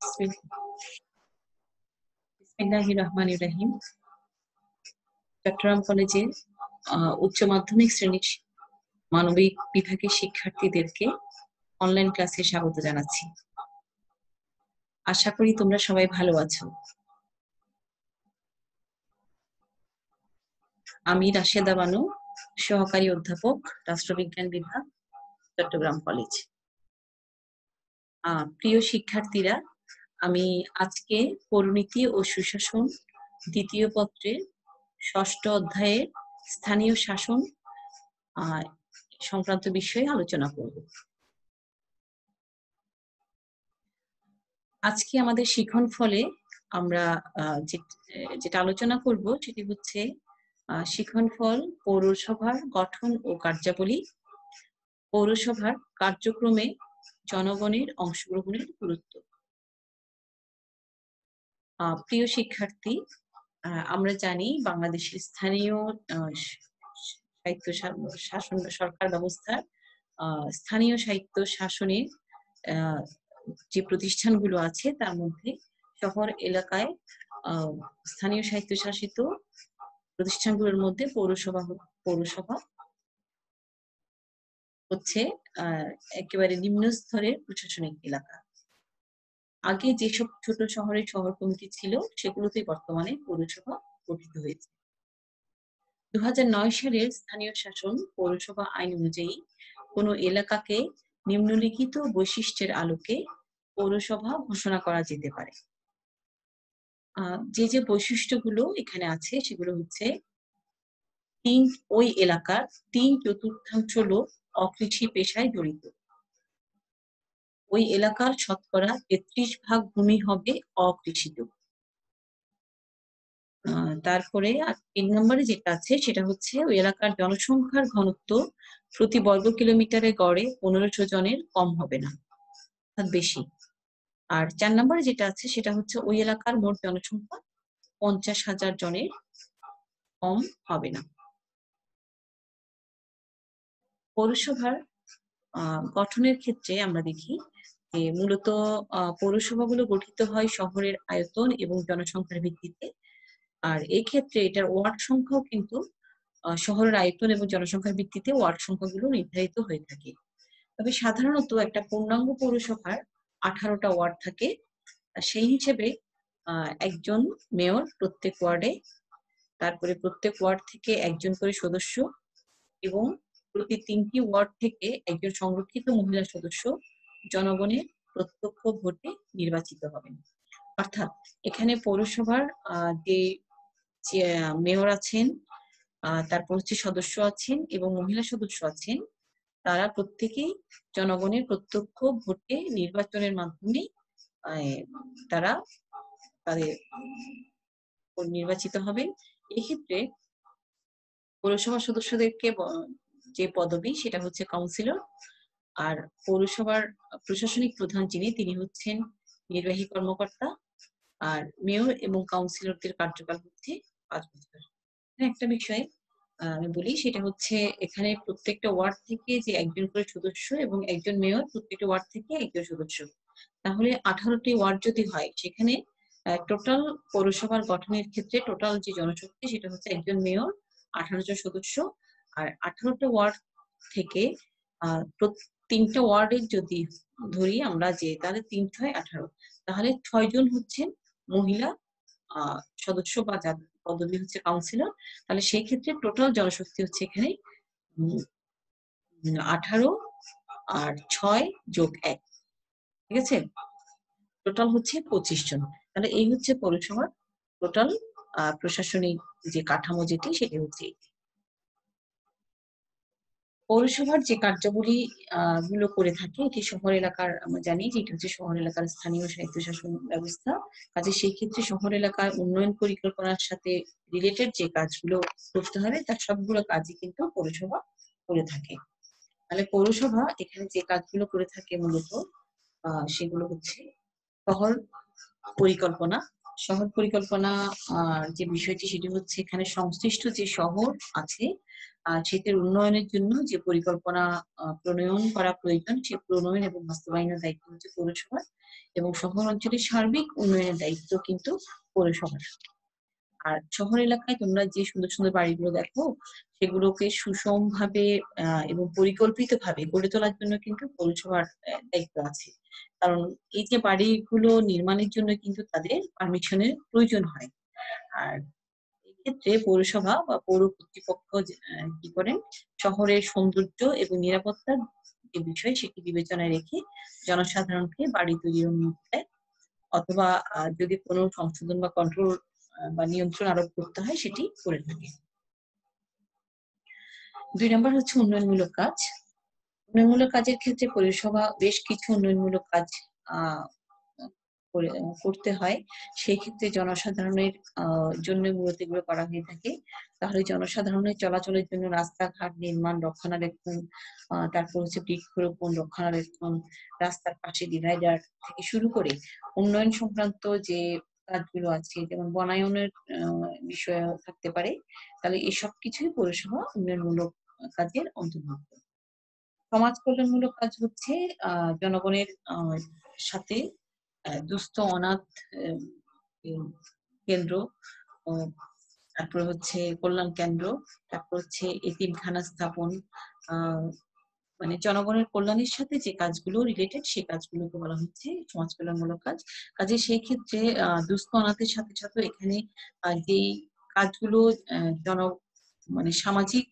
বিসমিল্লাহির রহমানির রহিম। চট্টগ্রাম কলেজের উচ্চ মাধ্যমিক শ্রেণীর মানবিক বিভাগের শিক্ষার্থীদেরকে অনলাইন ক্লাসে স্বাগত জানাচ্ছি। আশা করি তোমরা সবাই ভালো আছো। আমি রাশেদা বানু, সহকারী অধ্যাপক, রাষ্ট্রবিজ্ঞান বিভাগ, চট্টগ্রাম কলেজ। প্রিয় শিক্ষার্থীরা, আমি আজকে পরিনীতি ও সুশাসন দ্বিতীয় পত্রের ৬ষ্ঠ অধ্যায়ের স্থানীয় শাসন সংক্রান্ত বিষয়ে আলোচনা করব। আজকে আমাদের শিখন ফলে আমরা যেটা আলোচনা করব সেটি হচ্ছে শিখন ফল, পৌরসভার গঠন ও কার্যাবলী, পৌরসভার কার্যক্রমে জনগণের অংশগ্রহণের গুরুত্ব। প্রিয় শিক্ষার্থী, আমরা জানি বাংলাদেশের স্থানীয় সাহিত্য শাসন সরকার ব্যবস্থার স্থানীয় সাহিত্য শাসনের যে প্রতিষ্ঠানগুলো আছে তার মধ্যে শহর এলাকায় স্থানীয় সাহিত্য শাসিত প্রতিষ্ঠানগুলোর মধ্যে পৌরসভা হচ্ছে একেবারে নিম্ন স্তরের প্রশাসনিক এলাকা। আগে যেসব ছোট শহরের শহর কমিটি ছিল সেগুলোতে বর্তমানে পৌরসভা গঠিত হয়েছে। 2009 সালের স্থানীয় শাসন পৌরসভা আইন অনুযায়ী কোনো এলাকাকে নিম্নলিখিত বৈশিষ্ট্যের আলোকে পৌরসভা ঘোষণা করা যেতে পারে। যে বৈশিষ্ট্যগুলো এখানে আছে সেগুলো হচ্ছে, ওই এলাকার 3/4 লোক অকৃষি পেশায় জড়িত। ওই এলাকার শতকরা 33% ভূমি হবে অকৃষিত। তারপরে 3 নম্বরে যেটা আছে সেটা হচ্ছে ওই এলাকার জনসংখ্যার ঘনত্ব প্রতি বর্গ কিলোমিটারে গড়ে 1500 জনের কম হবে না, অর্থাৎ বেশি। আর 4 নম্বরে যেটা আছে সেটা হচ্ছে ওই এলাকার মোট জনসংখ্যা 50,000 জনের কম হবে না। পৌরসভার গঠনের ক্ষেত্রে আমরা দেখি যে মূলত পৌরসভাগুলো গঠিত হয় শহরের আয়তন এবং জনসংখ্যার ভিত্তিতে। আর এই ক্ষেত্রে এটার ওয়ার্ড সংখ্যাও কিন্তু শহরের আয়তন এবং জনসংখ্যার ভিত্তিতে ওয়ার্ড সংখ্যাগুলো নির্ধারিত হয়ে থাকে। তবে সাধারণত একটা পূর্ণাঙ্গ পৌরসভার 18টা ওয়ার্ড থাকে। সেই হিসেবে একজন মেয়র প্রত্যেক ওয়ার্ডে, তারপরে প্রত্যেক ওয়ার্ড থেকে একজন করে সদস্য এবং প্রতি 3টি ওয়ার্ড থেকে একজন সংরক্ষিত মহিলা সদস্য জনগণের প্রত্যক্ষ ভোটে নির্বাচিত হবেন। অর্থাৎ এখানে পৌরসভার যে মেয়র আছেন, তারপর হচ্ছে সদস্য আছেন এবং মহিলা সদস্য আছেন, তারা প্রত্যেকেই জনগণের প্রত্যক্ষ ভোটে নির্বাচনের মাধ্যমে তারা তাদের নির্বাচিত হবেন। এক্ষেত্রে পৌরসভার সদস্যদেরকে যে পদবি সেটা হচ্ছে কাউন্সিলর, আর পৌরসভার প্রশাসনিক প্রধান তিনি হচ্ছেন নির্বাহী কর্মকর্তা, আর মেয়র এবং কাউন্সিলরদের কার্যকাল হচ্ছে 5 বছর। একটা বিষয় আমি বলি, সেটা হচ্ছে এখানে প্রত্যেকটা ওয়ার্ড থেকে যে একজন করে সদস্য এবং একজন মেয়র প্রত্যেকটা ওয়ার্ড থেকে একজন সদস্য, তাহলে 18টি ওয়ার্ড যদি হয় সেখানে টোটাল পৌরসভার গঠনের ক্ষেত্রে টোটাল যে জনশক্তি সেটা হচ্ছে একজন মেয়র, 18 জন সদস্য। আর 18টা ওয়ার্ড থেকে 3টা ওয়ার্ডের যদি ধরি আমরা যে তাহলে 3 × 18, তাহলে 6 জন হচ্ছেন মহিলা সদস্য বা যার পদবি হচ্ছে কাউন্সিলর। তাহলে সেই ক্ষেত্রে টোটাল জনশক্তি হচ্ছে এখানে 18 আর 6 + 1, ঠিক আছে, টোটাল হচ্ছে 25 জন। তাহলে এই হচ্ছে পৌরসভার টোটাল প্রশাসনিক যে কাঠামো যেটি সেটি হচ্ছে। পৌরসভার যে কার্যাবলী গুলো করে থাকে এটি শহর এলাকার, আমরা জানি যে এটা হচ্ছে শহর এলাকার স্থানীয় সাহিত্য শাসন ব্যবস্থা। কাজে সেই ক্ষেত্রে শহর এলাকার উন্নয়ন পরিকল্পনার সাথে রিলেটেড যে কাজগুলো করতে হবে তার সবগুলো কাজই কিন্তু পৌরসভা করে থাকে। তাহলে পৌরসভা এখানে যে কাজগুলো করে থাকে মূলত সেগুলো হচ্ছে শহর পরিকল্পনা, শহর পরিকল্পনা যে বিষয়টি সেটি হচ্ছে এখানে সংশ্লিষ্ট যে শহর আছে সেটির উন্নয়নের জন্য যে পরিকল্পনা প্রণয়ন করা প্রয়োজন সে প্রণয়ন এবং বাস্তবায়নের দায়িত্ব হচ্ছে পৌরসভার এবং শহর অঞ্চলের সার্বিক উন্নয়নের দায়িত্ব কিন্তু পৌরসভার। আর শহর এলাকায় তোমরা যে সুন্দর সুন্দর বাড়িগুলো দেখো সেগুলোকে সুষমভাবে এবং পরিকল্পিতভাবে গড়ে তোলার জন্য কিন্তু পৌরসভার দায়িত্ব আছে। কারণ এই যে বাড়িগুলো নির্মাণের জন্য কিন্তু তাদের পারমিশনের প্রয়োজন হয়। আর এক্ষেত্রে পৌরসভা বা পৌর কর্তৃপক্ষ কি করেন শহরের সৌন্দর্য এবং নিরাপত্তার যে বিষয় সেটি বিবেচনায় রেখে জনসাধারণকে বাড়ি তৈরির অনুমতি দেয় অথবা যদি কোনো সংশোধন বা কন্ট্রোল বা নিয়ন্ত্রণ আরোপ করতে হয় সেটি করে থাকে। ২ নম্বর হচ্ছে উন্নয়নমূলক কাজ। উন্নয়নমূলক কাজের ক্ষেত্রে পৌরসভা বেশ কিছু উন্নয়নমূলক কাজ করতে হয়। সেই ক্ষেত্রে জনসাধারণের জন্য মূলত এগুলো করা হয়ে থাকে। তাহলে জনসাধারণের চলাচলের জন্য রাস্তাঘাট নির্মাণ, রক্ষণাবেক্ষণ, তারপর হচ্ছে বৃক্ষরোপণ, রক্ষণাবেক্ষণ, রাস্তার পাশে ডিভাইডার থেকে শুরু করে উন্নয়ন সংক্রান্ত যে কাজগুলো আছে যেমন বনায়নের বিষয়ও থাকতে পারে। তাহলে এসব কিছুই পৌরসভা উন্নয়নমূলক কাজের অন্তর্ভুক্ত। সমাজ কল্যাণমূলক কাজ হচ্ছে জনগণের সাথে দুস্থ অনাথ কেন্দ্র, তারপর হচ্ছে কল্যাণ কেন্দ্র, তারপর হচ্ছে এতিমখানা স্থাপন, মানে জনগণের কল্যাণের সাথে যে কাজগুলো রিলেটেড সেই কাজগুলোকে বলা হচ্ছে সমাজ কল্যাণমূলক কাজ। কাজে সেই ক্ষেত্রে দুস্থ অনাথের সাথে সাথে এখানে যেই কাজগুলো জন মানে সামাজিক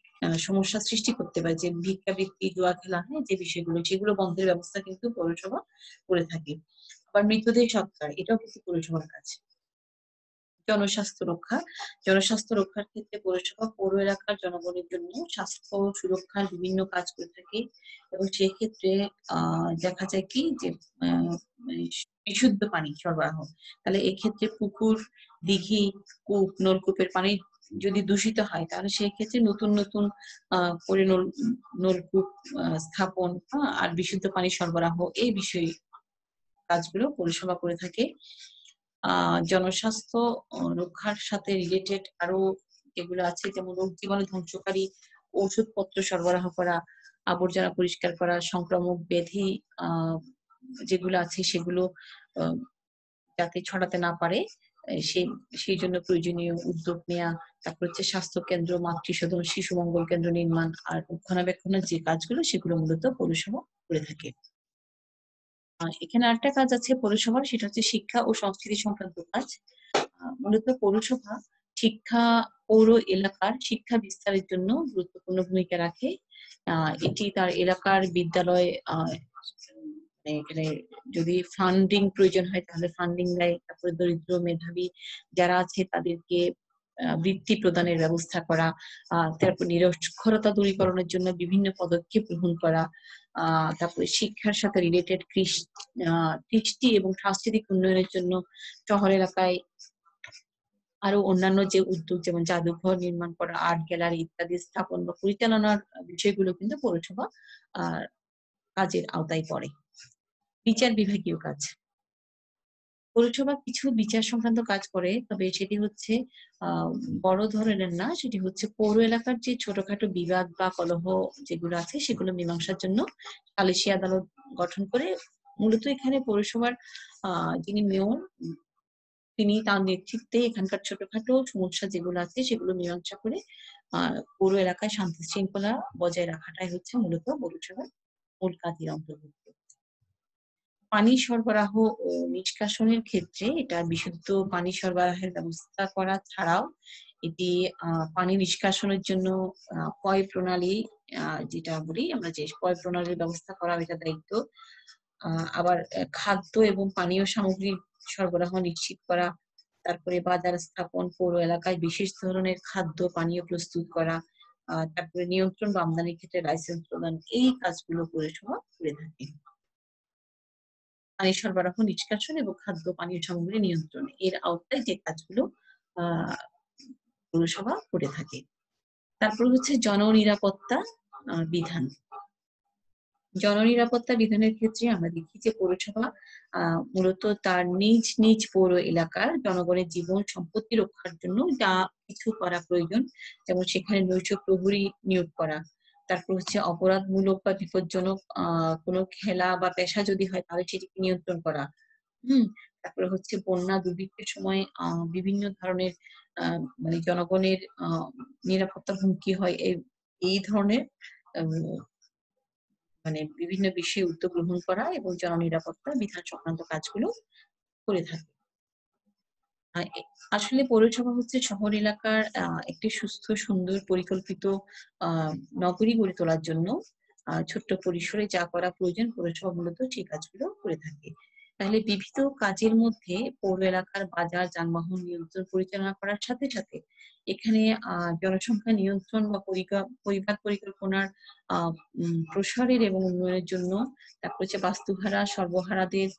সমস্যা সৃষ্টি করতে পারে যে ভিক্ষাবৃত্তি, জুয়া খেলা, যে বিষয়গুলো সেগুলো বন্ধের ব্যবস্থা কিন্তু পৌরসভা করে থাকে। আবার মৃতদেহ সৎকার এটাও কিন্তু পৌরসভার কাজ। জনস্বাস্থ্য রক্ষা, জনস্বাস্থ্য রক্ষার ক্ষেত্রে পৌরসভা পৌর এলাকার জনগণের জন্য স্বাস্থ্য সুরক্ষার বিভিন্ন কাজ করে থাকে এবং সেক্ষেত্রে দেখা যায় কি যে বিশুদ্ধ পানি সরবরাহ। তাহলে এক্ষেত্রে পুকুর, দিঘি, কূপ, নলকূপের পানি যদি দূষিত হয় তাহলে সেই ক্ষেত্রে নতুন নতুন করে নলকূপ স্থাপন আর বিশুদ্ধ পানি সরবরাহ এই বিষয়ে কাজগুলো পৌরসভা করে থাকে। জনস্বাস্থ্য রক্ষার সাথে রিলেটেড আরো যেগুলো আছে যেমন রোগ জীবাণু ধ্বংসকারী ওষুধপত্র সরবরাহ করা, আবর্জনা পরিষ্কার করা, সংক্রামক ব্যাধি যেগুলো আছে সেগুলো যাতে ছড়াতে না পারে সেই জন্য প্রয়োজনীয় উদ্যোগ নেওয়া। তারপর হচ্ছে স্বাস্থ্য কেন্দ্র, মাতৃসদন, শিশু মঙ্গল কেন্দ্র নির্মাণ আর রক্ষণাবেক্ষণের যে কাজগুলো সেগুলো মূলত পৌরসভা করে থাকে। এখানে আরেকটা কাজ আছে পৌরসভার, সেটা হচ্ছে শিক্ষা ও সংস্কৃতি সংক্রান্ত কাজ। মূলত পৌরসভা পৌর এলাকার শিক্ষা বিস্তারের জন্য গুরুত্বপূর্ণ ভূমিকা রাখে। এটি তার এলাকার বিদ্যালয় এখানে যদি ফান্ডিং প্রয়োজন হয় তাহলে ফান্ডিং দেয়। তারপরে দরিদ্র মেধাবী যারা আছে তাদেরকে বৃত্তি প্রদানের ব্যবস্থা করা, তারপর নিরক্ষরতা দূরীকরণের জন্য বিভিন্ন পদক্ষেপ গ্রহণ করা, তারপরে শিক্ষার সাথে রিলেটেড কৃষ্টি এবং সাংস্কৃতিক উন্নয়নের জন্য শহর এলাকায় আরো অন্যান্য যে উদ্যোগ যেমন জাদুঘর নির্মাণ করা, আর্ট গ্যালারি ইত্যাদি স্থাপন বা পরিচালনার বিষয়গুলো কিন্তু পৌরসভা কাজের আওতায় পড়ে। বিচার বিভাগীয় কাজ, পৌরসভা কিছু বিচার সংক্রান্ত কাজ করে, তবে সেটি হচ্ছে বড় ধরনের না, সেটি হচ্ছে পৌর এলাকার যে ছোটখাটো বিবাদ বা কলহ যেগুলো আছে সেগুলো মীমাংসার জন্য সালিসি আদালত গঠন করে। মূলত এখানে পৌরসভার যিনি মেয়র তিনি তার নেতৃত্বে এখানকার ছোটখাটো সমস্যা যেগুলো আছে সেগুলো মীমাংসা করে পৌর এলাকায় শান্তি শৃঙ্খলা বজায় রাখাটাই হচ্ছে মূলত পৌরসভার মূল কাজের অন্তর্ভুক্ত। পানি সরবরাহ ও নিষ্কাশনের ক্ষেত্রে এটা বিশুদ্ধ পানি সরবরাহের ব্যবস্থা করা ছাড়াও এটি পানি নিষ্কাশনের জন্য পয় প্রণালী যেটা বলি আমরা যে পয় প্রণালীর ব্যবস্থা করা এটা দায়িত্ব। আবার খাদ্য এবং পানীয় সামগ্রী সরবরাহ নিশ্চিত করা, তারপরে বাজার স্থাপন, পৌর এলাকায় বিশেষ ধরনের খাদ্য পানীয় প্রস্তুত করা, তারপরে নিয়ন্ত্রণ বা আমদানির ক্ষেত্রে লাইসেন্স প্রদান, এই কাজগুলো পৌরসভা করে থাকে। পানি সরবরাহ, নিষ্কাশন এবং খাদ্য পানীয় সামগ্রী নিয়ন্ত্রণ এর আওতায় যে কাজগুলো পৌরসভা করে থাকে। তারপর হচ্ছে জননিরাপত্তা বিধান। জননিরাপত্তা বিধানের ক্ষেত্রে আমরা দেখি যে পৌরসভা মূলত তার নিজ নিজ পৌর এলাকার জনগণের জীবন সম্পত্তি রক্ষার জন্য যা কিছু করা প্রয়োজন, যেমন সেখানে নৈশ প্রহরী নিয়োগ করা। তারপর হচ্ছে অপরাধমূলক বা বিপজ্জনক কোনো খেলা বা পেশা যদি হয় তাহলে সেটিকে নিয়ন্ত্রণ করা। হুম? তারপরে হচ্ছে বন্যা দুর্ভিক্ষের সময় বিভিন্ন ধরনের আ মানে জনগণের নিরাপত্তার হুমকি হয়। এই ধরনের আম মানে বিভিন্ন বিষয়ে উদ্যোগ গ্রহণ করা এবং জননিরাপত্তা বিধান সংক্রান্ত কাজগুলো করে থাকে। আ এ আসলে পৌরসভা হচ্ছে শহর এলাকার একটি সুস্থ, সুন্দর, পরিকল্পিত আ নগরী গড়ে তোলার জন্য ছোট্ট পরিসরে যা করা প্রয়োজন পৌরসভা মূলত সেই কাজগুলো করে থাকে। তাহলে বিবিধ কাজের মধ্যে পৌর এলাকার বাজার, যানবাহন নিয়ন্ত্রণ পরিচালনা করার সাথে, সাথে এখানে আ জনসংখ্যা নিয়ন্ত্রণ বা পরিবার পরিকল্পনার আ প্রসারের এবং উন্নয়নের জন্য তারপর হচ্ছে বাস্তুহারা, সর্বহারাদের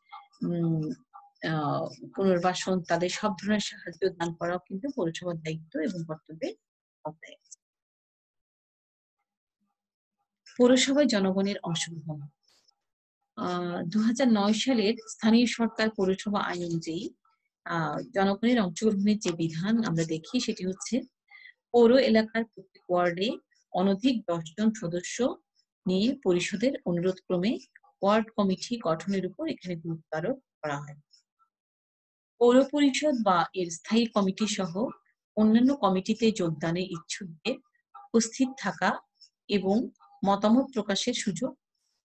উম আ পুনর্বাসন, তাদের সব ধরনের সাহায্য দান করাও কিন্তু পৌরসভার দায়িত্ব এবং কর্তব্যের আওতায়। পৌরসভায় জনগণের অংশগ্রহণ। আ ২০০৯ সালের স্থানীয় সরকার পৌরসভা আইন অনুযায়ী আ জনগণের অংশগ্রহণের যে বিধান আমরা দেখি সেটি হচ্ছে পৌর এলাকার প্রত্যেক ওয়ার্ডে অনধিক ১০ জন সদস্য নিয়ে পরিষদের অনুরোধক্রমে ওয়ার্ড কমিটি গঠনের উপর এখানে গুরুত্ব আরোপ করা হয়। পৌর পরিষদ বা এর স্থায়ী কমিটি সহ অন্যান্য কমিটিতে যোগদানের ইচ্ছুকদের উপস্থিত থাকা এবং মতামত প্রকাশের সুযোগ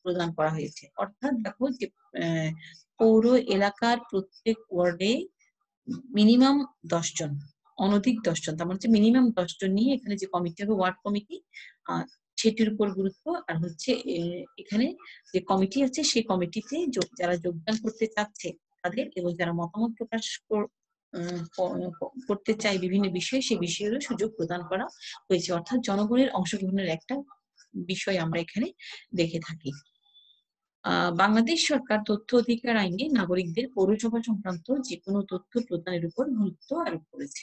প্রদান করা হয়েছে। অর্থাৎ দেখো যে অ্যা পৌর এলাকার প্রত্যেক ওয়ার্ডে মিনিমাম ১০ জন, অনধিক ১০ জন। তার মানে হচ্ছে মিনিমাম ১০ জন নিয়ে এখানে যে কমিটি হবে ওয়ার্ড কমিটি আ সেটির উপর গুরুত্ব। আর হচ্ছে এখানে যে কমিটি আছে সেই কমিটিতে যারা যোগদান করতে চাচ্ছে তাদের এবং যারা মতামত প্রকাশ কর উম ক ক করতে চায় বিভিন্ন বিষয়ে সে বিষয়েরও সুযোগ প্রদান করা হয়েছে। অর্থাৎ জনগণের অংশগ্রহণের একটা বিষয় আমরা এখানে দেখে থাকি। আ বাংলাদেশ সরকার তথ্য অধিকার আইনে নাগরিকদের পৌরসভা সংক্রান্ত যেকোনো তথ্য প্রদানের উপর গুরুত্ব আরোপ করেছে।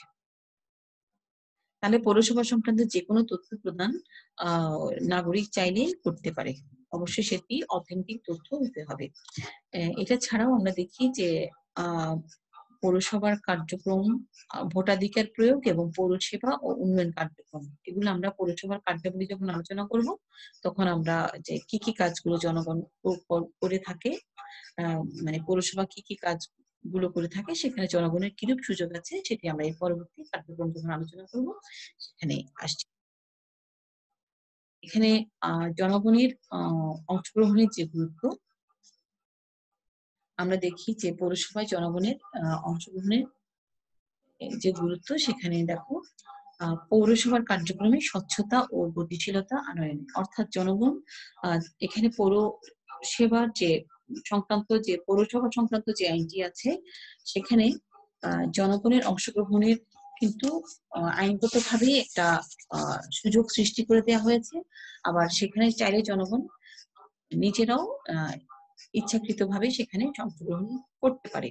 তাহলে পৌরসভা সংক্রান্ত যেকোনো তথ্য প্রদান আ নাগরিক চাইলেই করতে পারে। অবশ্যই সেটি অথেন্টিক তথ্য হতে হবে। এটা ছাড়াও আমরা দেখি যে আ পৌরসভার কার্যক্রম, ভোটাধিকার প্রয়োগ এবং পৌরসেবা ও উন্নয়ন কার্যক্রম। এগুলো আমরা পৌরসভার কার্যাবলী যখন আলোচনা করব, তখন আমরা যে কি কাজগুলো জনগণ করে থাকে, আ মানে পৌরসভা কি কাজগুলো করে থাকে, সেখানে জনগণের কিরূপ সুযোগ আছে, সেটি আমরা এর পরবর্তী কার্যক্রম যখন আলোচনা করব, সেখানে আসছে। এখানে আ জনগণের অংশগ্রহণের যে গুরুত্ব, আমরা দেখি যে পৌরসভায় জনগণের অংশগ্রহণের যে গুরুত্ব সেখানে দেখো পৌরসভার কার্যক্রমে স্বচ্ছতা ও গতিশীলতা আনয়ন। অর্থাৎ জনগণ আ এখানে পৌরসেবার যে পৌরসভা সংক্রান্ত যে আইনটি আছে সেখানে জনগণের অংশগ্রহণের কিন্তু আইনগতভাবেই একটা আ সুযোগ সৃষ্টি করে দেয়া হয়েছে। আবার সেখানে চাইলে জনগণ নিজেরাও ইচ্ছাকৃতভাবে সেখানে অংশগ্রহণ করতে পারে।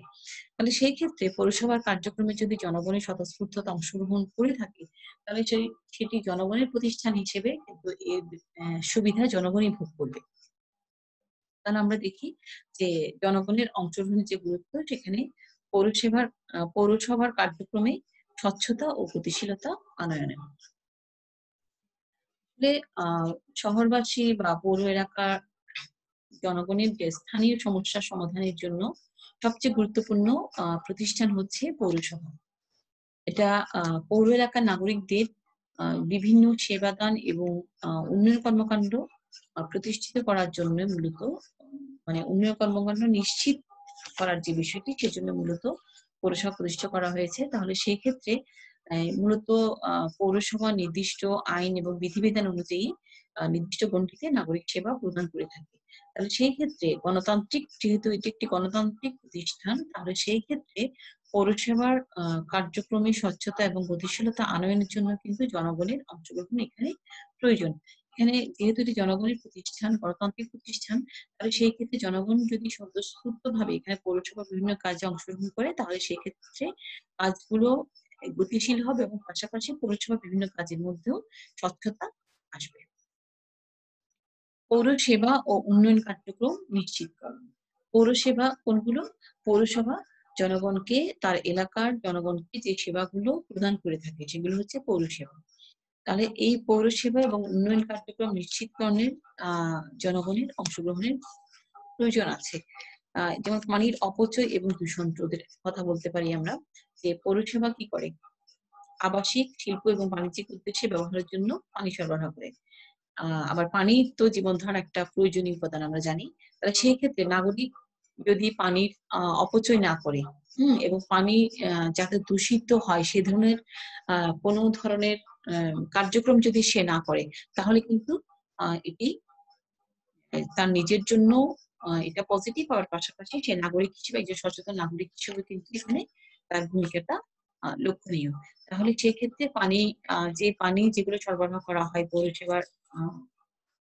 তাহলে সেই ক্ষেত্রে পৌরসভার কার্যক্রমে যদি জনগণের স্বতঃস্ফূর্ততা অংশগ্রহণ করে থাকে, তাহলে সেটি জনগণের প্রতিষ্ঠান হিসেবে কিন্তু এর সুবিধা জনগণই ভোগ করবে। তাহলে আমরা দেখি যে জনগণের অংশগ্রহণের যে গুরুত্ব সেখানে পৌরসভার কার্যক্রমে স্বচ্ছতা ও গতিশীলতা আনয়নে। আসলে আ শহরবাসী বা পৌর এলাকার জনগণের যে স্থানীয় সমস্যা সমাধানের জন্য সবচেয়ে গুরুত্বপূর্ণ প্রতিষ্ঠান হচ্ছে পৌরসভা। এটা আ পৌর এলাকার নাগরিকদের বিভিন্ন সেবাদান এবং উন্নয়ন কর্মকাণ্ড প্রতিষ্ঠিত করার জন্য মূলত মানে উন্নয়ন কর্মকাণ্ড নিশ্চিত করার যে বিষয়টি সেজন্য মূলত পৌরসভা প্রতিষ্ঠা করা হয়েছে। তাহলে সেই ক্ষেত্রে মূলত পৌরসভা নির্দিষ্ট আইন এবং বিধিবিধান অনুযায়ী নির্দিষ্ট গণ্ডিতে নাগরিক সেবা প্রদান করে থাকে। তাহলে সেই ক্ষেত্রে যেহেতু এটি একটি গণতান্ত্রিক প্রতিষ্ঠান, তাহলে সেই ক্ষেত্রে পৌরসভার কার্যক্রমে স্বচ্ছতা এবং গতিশীলতা আনয়নের জন্য কিন্তু জনগণের অংশগ্রহণ এখানে প্রয়োজন। এখানে যেহেতু এটি জনগণের প্রতিষ্ঠান, গণতান্ত্রিক প্রতিষ্ঠান, তাহলে সেই ক্ষেত্রে জনগণ যদি স্বতঃস্ফূর্তভাবে এখানে পৌরসভার বিভিন্ন কাজে অংশগ্রহণ করে, তাহলে সেক্ষেত্রে কাজগুলো গতিশীল হবে এবং পাশাপাশি পৌরসভার বিভিন্ন কাজের মধ্যেও স্বচ্ছতা আসবে। পৌরসেবা ও উন্নয়ন কার্যক্রম নিশ্চিতকরণ। পৌরসেবা কোনগুলো? পৌরসভা জনগণকে তার এলাকার জনগণকে যে সেবাগুলো প্রদান করে থাকে সেগুলো হচ্ছে পৌরসেবা। তাহলে এই পৌরসেবা এবং উন্নয়ন কার্যক্রম নিশ্চিতকরণের জনগণের অংশগ্রহণের প্রয়োজন আছে। যেমন পানির অপচয় এবং দূষণ রোধের কথা বলতে পারি আমরা, যে পৌরসভা কি করে? আবাসিক, শিল্প এবং বাণিজ্যিক উদ্দেশ্যে ব্যবহারের জন্য পানি সরবরাহ করে। আবার পানি তো জীবন ধারার একটা প্রয়োজনীয় উপাদান আমরা জানি। তাহলে সেই ক্ষেত্রে নাগরিক যদি পানির অপচয় না করে, এবং পানি যাতে দূষিত হয় সে ধরনের কোনো ধরনের কার্যক্রম যদি সে না করে, তাহলে কিন্তু এটি তার নিজের জন্য এটা পজিটিভ হওয়ার পাশাপাশি সে নাগরিক হিসেবে, একজন সচেতন নাগরিক হিসেবে কিন্তু এখানে তার ভূমিকাটা লক্ষণীয়। তাহলে সেক্ষেত্রে পানি, যে পানি যেগুলো সরবরাহ করা হয় পৌরসেবার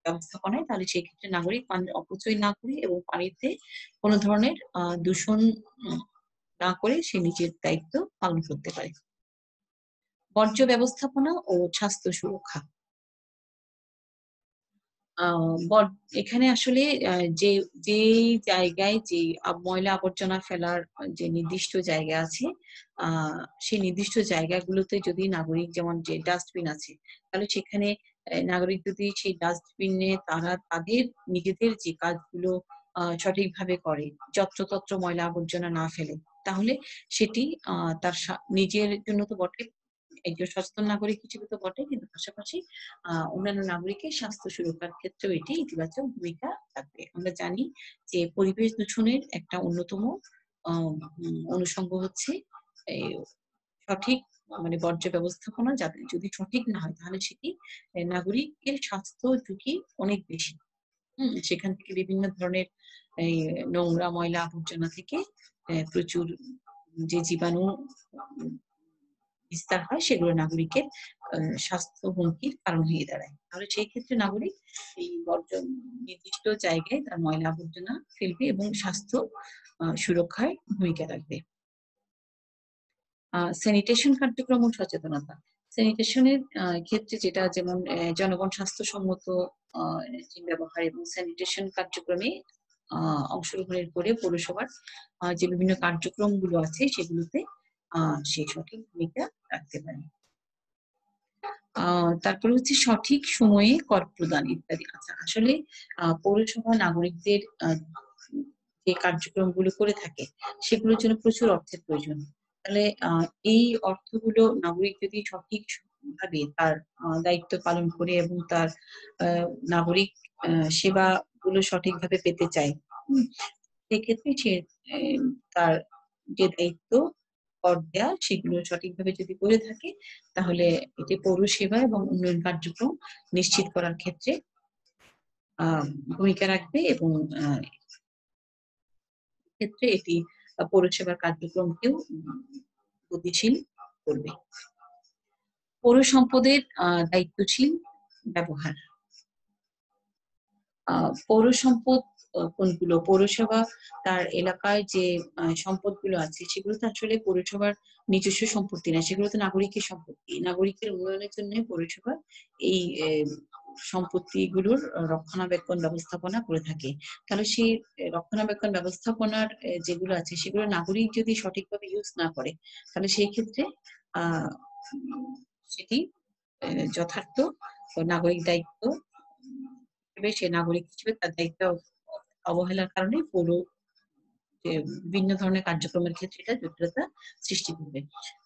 ব্যবস্থাপনায়, তাহলে সেক্ষেত্রে নাগরিক পানির অপচয় না করে এবং পানিতে কোনো ধরনের দূষণ না করে সে নিজের দায়িত্ব পালন করতে পারে। বর্জ্য ব্যবস্থাপনা ও স্বাস্থ্য সুরক্ষা। এখানে আসলে যে যেই জায়গায় যে ময়লা আবর্জনা ফেলার যে নির্দিষ্ট জায়গা আছে, আ সেই নির্দিষ্ট জায়গাগুলোতে যদি নাগরিক, যেমন যে ডাস্টবিন আছে, তাহলে সেখানে নাগরিক যদি সেই ডাস্টবিনে তারা তাদের নিজেদের যে কাজগুলো সঠিকভাবে করে, যত্রতত্র ময়লা আবর্জনা না ফেলে, তাহলে সেটি তার নিজের জন্য তো বটে, একজন সচেতন নাগরিক হিসেবে তো বটে, কিন্তু পাশাপাশি অন্যান্য নাগরিকের স্বাস্থ্য সুরক্ষার ক্ষেত্রেও এটি ইতিবাচক ভূমিকা রাখবে। আমরা জানি যে পরিবেশ দূষণের একটা অন্যতম অনুষঙ্গ হচ্ছে এই সঠিক মানে বর্জ্য ব্যবস্থাপনা, যাতে যদি সঠিক না হয় তাহলে সেটি নাগরিকের স্বাস্থ্য ঝুঁকি অনেক বেশি। সেখান থেকে বিভিন্ন ধরনের এই নোংরা ময়লা আবর্জনা থেকে প্রচুর যে জীবাণু বিস্তার হয়, সেগুলো নাগরিকের স্বাস্থ্য হুমকির কারণ হয়ে দাঁড়ায়। তাহলে সেই ক্ষেত্রে নাগরিক এই নির্দিষ্ট জায়গায় তার ময়লা আবর্জনা ফেলবে এবং স্বাস্থ্য সুরক্ষায় ভূমিকা রাখবে। স্যানিটেশন কার্যক্রম ও সচেতনতা। স্যানিটেশনের ক্ষেত্রে যেটা, যেমন জনগণ স্বাস্থ্যসম্মত ব্যবহার এবং স্যানিটেশন কার্যক্রমে অংশগ্রহণের পরে পৌরসভার যে বিভিন্ন কার্যক্রমগুলো আছে সেগুলোতে সে সঠিক ভূমিকা রাখতে পারে। তারপরে হচ্ছে সঠিক সময়ে কর প্রদান ইত্যাদি। আচ্ছা, আসলে পৌরসভা নাগরিকদের যে কার্যক্রমগুলো করে থাকে সেগুলোর জন্য প্রচুর অর্থের প্রয়োজন। তাহলে এই অর্থগুলো নাগরিক যদি সঠিকভাবে তার দায়িত্ব পালন করে এবং তার নাগরিক সেবাগুলো সঠিকভাবে পেতে চায়, সেক্ষেত্রে সে তার যে দায়িত্ব কর দেয়া সেগুলো সঠিকভাবে যদি করে থাকে, তাহলে এটি পৌরসেবা এবং উন্নয়ন কার্যক্রম নিশ্চিত করার ক্ষেত্রে ভূমিকা রাখবে এবং ক্ষেত্রে এটি পৌরসেবার কার্যক্রমকেও গতিশীল করবে। পৌর সম্পদের দায়িত্বশীল ব্যবহার। পৌর সম্পদ কোনগুলো? পৌরসভা তার এলাকায় যে সম্পদগুলো আছে সেগুলো তো আসলে পৌরসভার নিজস্ব সম্পত্তি না, সেগুলো তো নাগরিকের সম্পত্তি। নাগরিকের উন্নয়নের জন্য পৌরসভা এই সম্পত্তিগুলোর রক্ষণাবেক্ষণ ব্যবস্থাপনা করে থাকে। তাহলে সেই রক্ষণাবেক্ষণ ব্যবস্থাপনার যেগুলো আছে সেগুলো নাগরিক যদি সঠিকভাবে ইউজ না করে, তাহলে সেই ক্ষেত্রে সেটি যথার্থ নাগরিক দায়িত্ব হিসেবে, সে নাগরিক হিসেবে তার দায়িত্ব অবহেলার কারণে পৌর যে বিভিন্ন ধরনের কার্যক্রমের ক্ষেত্রে এটা জটিলতা সৃষ্টি করবে।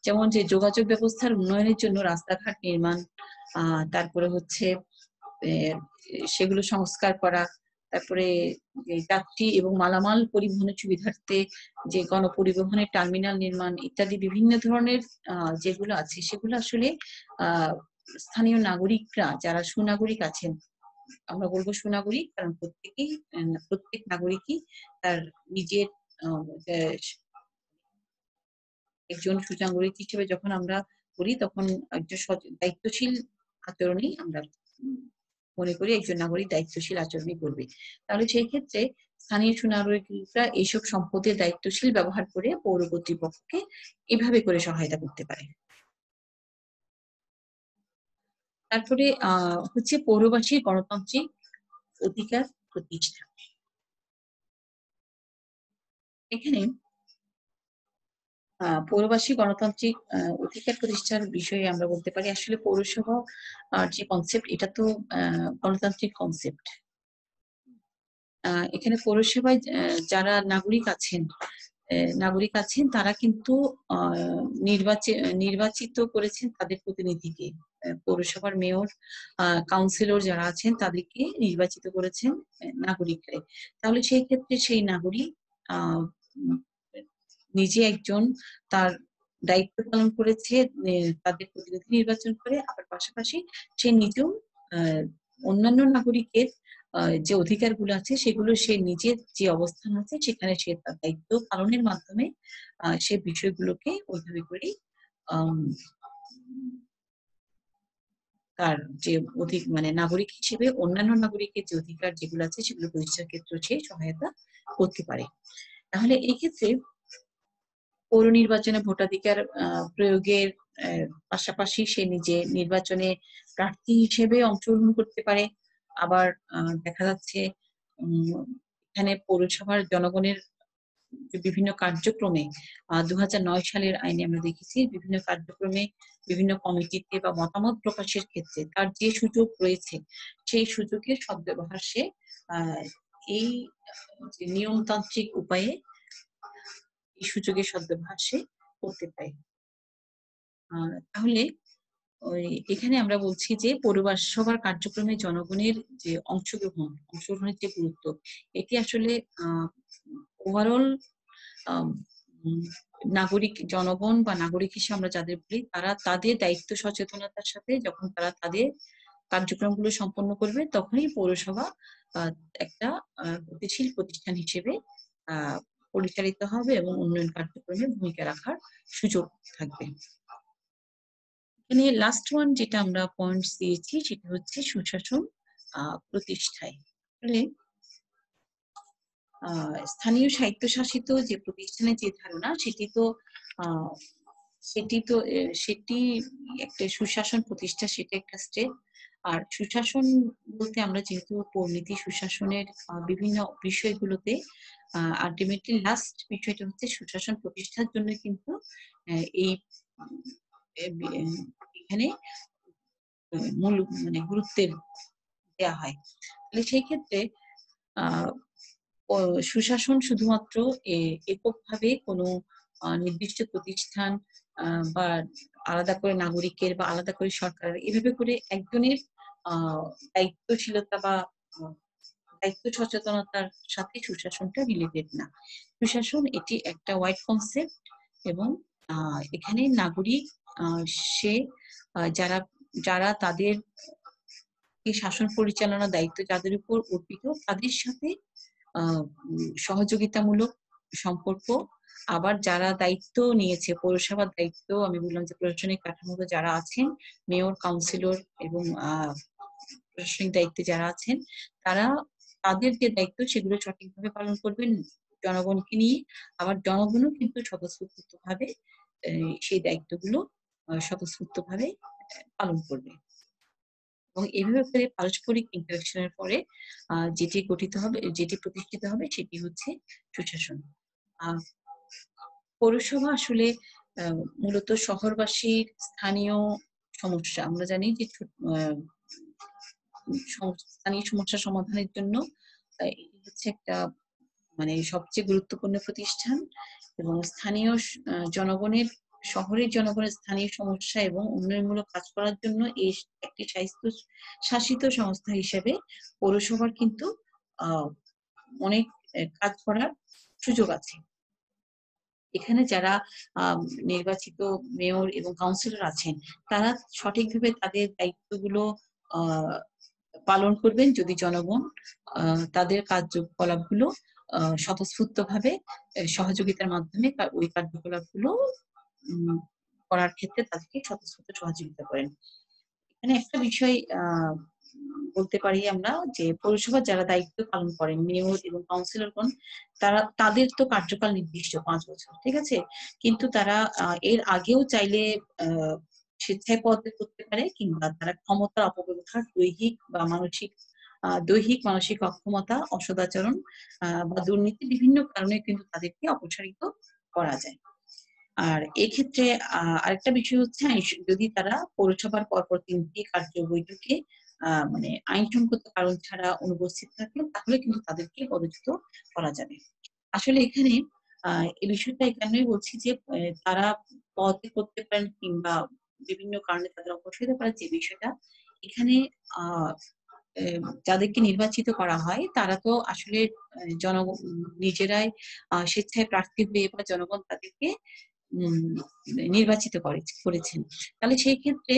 যেমন যে যোগাযোগ ব্যবস্থার উন্নয়নের জন্য রাস্তাঘাট নির্মাণ, তারপরে হচ্ছে সেগুলো সংস্কার করা, তারপরে যাত্রী এবং মালামাল পরিবহনের সুবিধার্থে যে গণপরিবহনের টার্মিনাল নির্মাণ ইত্যাদি বিভিন্ন ধরনের যেগুলো আছে সেগুলো আসলে স্থানীয় নাগরিকরা, যারা সুনাগরিক আছেন, আমরা বলবো সুনাগরিক কারণ প্রত্যেক নাগরিকই তার নিজের একজন সুনাগরিক হিসেবে যখন আমরা করি, তখন একজন দায়িত্বশীল আচরণই আমরা মনে করি একজন নাগরিক দায়িত্বশীল আচরণই করবে। তাহলে সেই ক্ষেত্রে স্থানীয় সুনাগরিকরা এইসব সম্পদের দায়িত্বশীল ব্যবহার করে পৌর কর্তৃপক্ষকে এভাবে করে সহায়তা করতে পারে। তারপরে হচ্ছে পৌরবাসীর গণতান্ত্রিক অধিকার প্রতিষ্ঠা। এখানে পৌরবাসী গণতান্ত্রিক অধিকার প্রতিষ্ঠার বিষয়ে আমরা বলতে পারি আসলে পৌরসভা যে কনসেপ্ট এটা তো গণতান্ত্রিক কনসেপ্ট। এখানে পৌরসভায় যারা নাগরিক আছেন তারা কিন্তু নির্বাচিত করেছেন তাদের প্রতিনিধিকে। পৌরসভার মেয়র, কাউন্সিলর যারা আছেন তাদেরকে নির্বাচিত করেছেন নাগরিকরা। তাহলে সেই ক্ষেত্রে সেই নাগরিক নিজে একজন তার দায়িত্ব পালন করেছে, তাদের প্রতিনিধি নির্বাচন করে, আবার পাশাপাশি সে নিজেও অন্যান্য নাগরিকের যে অধিকারগুলো আছে সেগুলো সে নিজের যে অবস্থান আছে সেখানে সে তার দায়িত্ব পালনের মাধ্যমে সে বিষয়গুলোকে ওইভাবে করে তার যে মানে নাগরিক হিসেবে অন্যান্য নাগরিকের যে অধিকার যেগুলো আছে সেগুলো প্রতিষ্ঠার ক্ষেত্রে সে সহায়তা করতে পারে। তাহলে এই ক্ষেত্রে পৌর নির্বাচনে ভোটাধিকার প্রয়োগের পাশাপাশি সে নিজে নির্বাচনে প্রার্থী হিসেবে অংশগ্রহণ করতে পারে। আবার দেখা যাচ্ছে এখানে পৌরসভার জনগণের বিভিন্ন কার্যক্রমে 2009 সালের আইনে আমরা দেখেছি বিভিন্ন কার্যক্রমে বিভিন্ন কমিটিতে বা মতামত প্রকাশের ক্ষেত্রে তার যে সুযোগ রয়েছে সেই সুযোগের সদ্ব্যবহার সে এই নিয়মতান্ত্রিক উপায়ে এই সুযোগের সদ্ব্যবহার সে করতে পারে। তাহলে এখানে আমরা বলছি যে পৌরসভার কার্যক্রমে জনগণের যে অংশগ্রহণের যে গুরুত্ব, এটি আসলে ওভারঅল জনগণ বা নাগরিক হিসেবে আমরা যাদের বলি তারা তাদের দায়িত্ব সচেতনতার সাথে যখন তারা তাদের কার্যক্রমগুলো সম্পন্ন করবে তখনই পৌরসভা একটা গতিশীল প্রতিষ্ঠান হিসেবে পরিচালিত হবে এবং উন্নয়ন কার্যক্রমে ভূমিকা রাখার সুযোগ থাকবে। এখানে লাস্ট ওয়ান যেটা আমরা পয়েন্টস দিয়েছি সেটা হচ্ছে সুশাসন প্রতিষ্ঠায়। স্থানীয় স্বায়ত্তশাসিত যে প্রতিষ্ঠানের যে ধারণা সেটি একটা সুশাসন প্রতিষ্ঠা, সেটা একটা স্টেপ। আর সুশাসন বলতে আমরা যেহেতু পরিণতি সুশাসনের বিভিন্ন বিষয়গুলোতে আলটিমেটলি লাস্ট বিষয়টা হচ্ছে সুশাসন প্রতিষ্ঠার জন্য কিন্তু এই এখানে মূল মানে গুরুত্বের দেওয়া হয়। তাহলে সেই ক্ষেত্রে সুশাসন শুধুমাত্র এককভাবে কোনো নির্দিষ্ট প্রতিষ্ঠান বা আলাদা করে নাগরিকের বা আলাদা করে সরকারের এভাবে করে একজনের দায়িত্বশীলতা বা দায়িত্ব সচেতনতার সাথে সুশাসনটা রিলেটেড না। সুশাসন এটি একটা ওয়াইড কনসেপ্ট এবং এখানে নাগরিক সে যারা তাদের শাসন পরিচালনার দায়িত্ব যাদের উপর অর্পিত তাদের সাথে সহযোগিতামূলক সম্পর্ক, আবার যারা দায়িত্ব নিয়েছে পৌরসভার দায়িত্ব, আমি বললাম যে প্রশাসনিক কাঠামোতে যারা আছেন মেয়র, কাউন্সিলর এবং প্রশাসনিক দায়িত্বে যারা আছেন তারা তাদের যে দায়িত্ব সেগুলো সঠিকভাবে পালন করবেন জনগণকে নিয়ে। আবার জনগণও কিন্তু স্বতঃস্ফূর্তভাবে সেই দায়িত্বগুলো স্বতঃস্ফূর্তভাবে পালন করবে এবং এভাবে করে পারস্পরিক ইন্টারাকশনের পরে যেটি প্রতিষ্ঠিত হবে সেটি হচ্ছে সুশাসন। পৌরসভা আসলে মূলত শহরবাসীর স্থানীয় সমস্যা, আমরা জানি যে স্থানীয় সমস্যা সমাধানের জন্য এটি হচ্ছে একটা মানে সবচেয়ে গুরুত্বপূর্ণ প্রতিষ্ঠান এবং স্থানীয় জনগণের শহরের জনগণের স্থানীয় সমস্যা এবং উন্নয়নমূলক কাজ করার জন্য এই একটি স্বায়ত্তশাসিত সংস্থা হিসেবে পৌরসভার কিন্তু অনেক কাজ করার সুযোগ আছে। এখানে যারা নির্বাচিত মেয়র এবং কাউন্সিলর আছেন তারা সঠিকভাবে তাদের দায়িত্বগুলো পালন করবেন যদি জনগণ তাদের কার্যকলাপগুলো স্বতঃস্ফূর্তভাবে সহযোগিতার মাধ্যমে ওই কার্যকলাপগুলো করার ক্ষেত্রে তাদেরকে স্বতঃস্ফূর্ত সহযোগিতা করেন। এখানে একটা বিষয় বলতে পারি আমরা যে পৌরসভা যারা দায়িত্ব পালন করেন মেয়র এবং কাউন্সিলরগণ তাদের তো কার্যকাল নির্দিষ্ট 5 বছর, ঠিক আছে, কিন্তু তারা এর আগেও চাইলে স্বেচ্ছায় পদত্যাগ করতে পারে কিংবা তারা ক্ষমতার অপব্যবহার দৈহিক বা মানসিক দৈহিক মানসিক অক্ষমতা, অসদাচরণ বা দুর্নীতি বিভিন্ন কারণে কিন্তু তাদেরকে অপসারিত করা যায়। আর এক্ষেত্রে আরেকটা বিষয় হচ্ছে যদি তারা পৌরসভার পরপর ৩ টি কার্য বৈঠকে মানে আইনসঙ্গত কারণ ছাড়া অনুপস্থিত থাকে, তাহলে কিন্তু তাদেরকে পদচ্যুত করা যাবে। আসলে এখানে এই বিষয়টা এই কারণেই বলছি যে তারা পদে করতে পারেন কিংবা বিভিন্ন কারণে তাদের অপসারিত করার যে বিষয়টা, এখানে আ যাদেরকে নির্বাচিত করা হয় তারা তো আসলে নিজেরাই স্বেচ্ছায় প্রার্থী হয়ে বা জনগণ তাদেরকে উম নির্বাচিত করেছেন। তাহলে সেই ক্ষেত্রে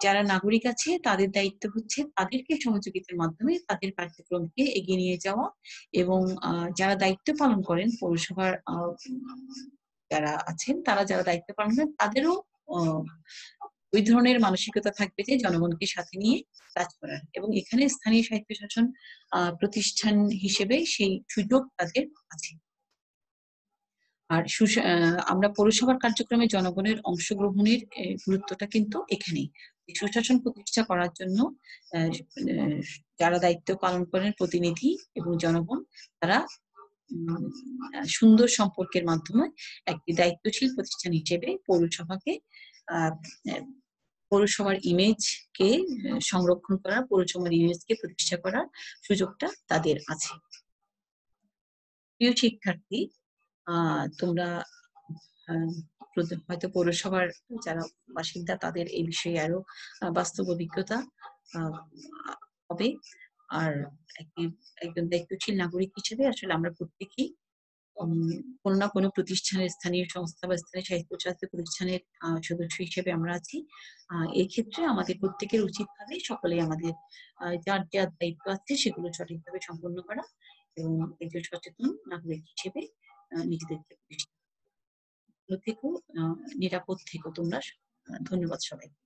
যারা নাগরিক আছে তাদের দায়িত্ব হচ্ছে তাদেরকে সহযোগিতার মাধ্যমে তাদের কার্যক্রমকে এগিয়ে নিয়ে যাওয়া এবং যারা দায়িত্ব পালন করেন পৌরসভার যারা আছেন তারা যারা দায়িত্ব পালন করেন তাদেরও অ ওই ধরনের মানসিকতা থাকবে যে জনগণকে সাথে নিয়ে কাজ করার এবং এখানে স্থানীয় স্বায়ত্তশাসন প্রতিষ্ঠান হিসেবে সেই সুযোগ তাদের আছে। আর আমরা পৌরসভার কার্যক্রমে জনগণের অংশগ্রহণের গুরুত্বটা কিন্তু এখানেই। সুশাসন প্রতিষ্ঠা করার জন্য অ্যা অ্যা যারা দায়িত্ব পালন করেন প্রতিনিধি এবং জনগণ তারা উম সুন্দর সম্পর্কের মাধ্যমে একটি দায়িত্বশীল প্রতিষ্ঠান হিসেবে পৌরসভাকে আ অ্যা পৌরসভার ইমেজকে সংরক্ষণ করা, পৌরসভার ইমেজকে প্রতিষ্ঠা করার সুযোগটা তাদের আছে। প্রিয় শিক্ষার্থী, আ তোমরা আ হয়তো পৌরসভার যারা বাসিন্দা তাদের এই বিষয়ে আরো বাস্তব অভিজ্ঞতা আ হবে। আর একটি একজন দায়িত্বশীল নাগরিক হিসেবে আসলে আমরা প্রত্যেকেই কোনো না কোনো প্রতিষ্ঠানের স্থানীয় সংস্থা বা স্থানীয় স্বায়ত্তশাসিত প্রতিষ্ঠানের সদস্য হিসেবে আমরা আছি। এক্ষেত্রে আমাদের প্রত্যেকের উচিত হবে সকলেই আমাদের যার দায়িত্ব আছে সেগুলো সঠিকভাবে সম্পন্ন করা এবং একজন সচেতন নাগরিক হিসেবে নিজেদেরকে প্রতিষ্ঠিত থেকো, আ নিরাপদ থেকো তোমরা। ধন্যবাদ সবাইকে।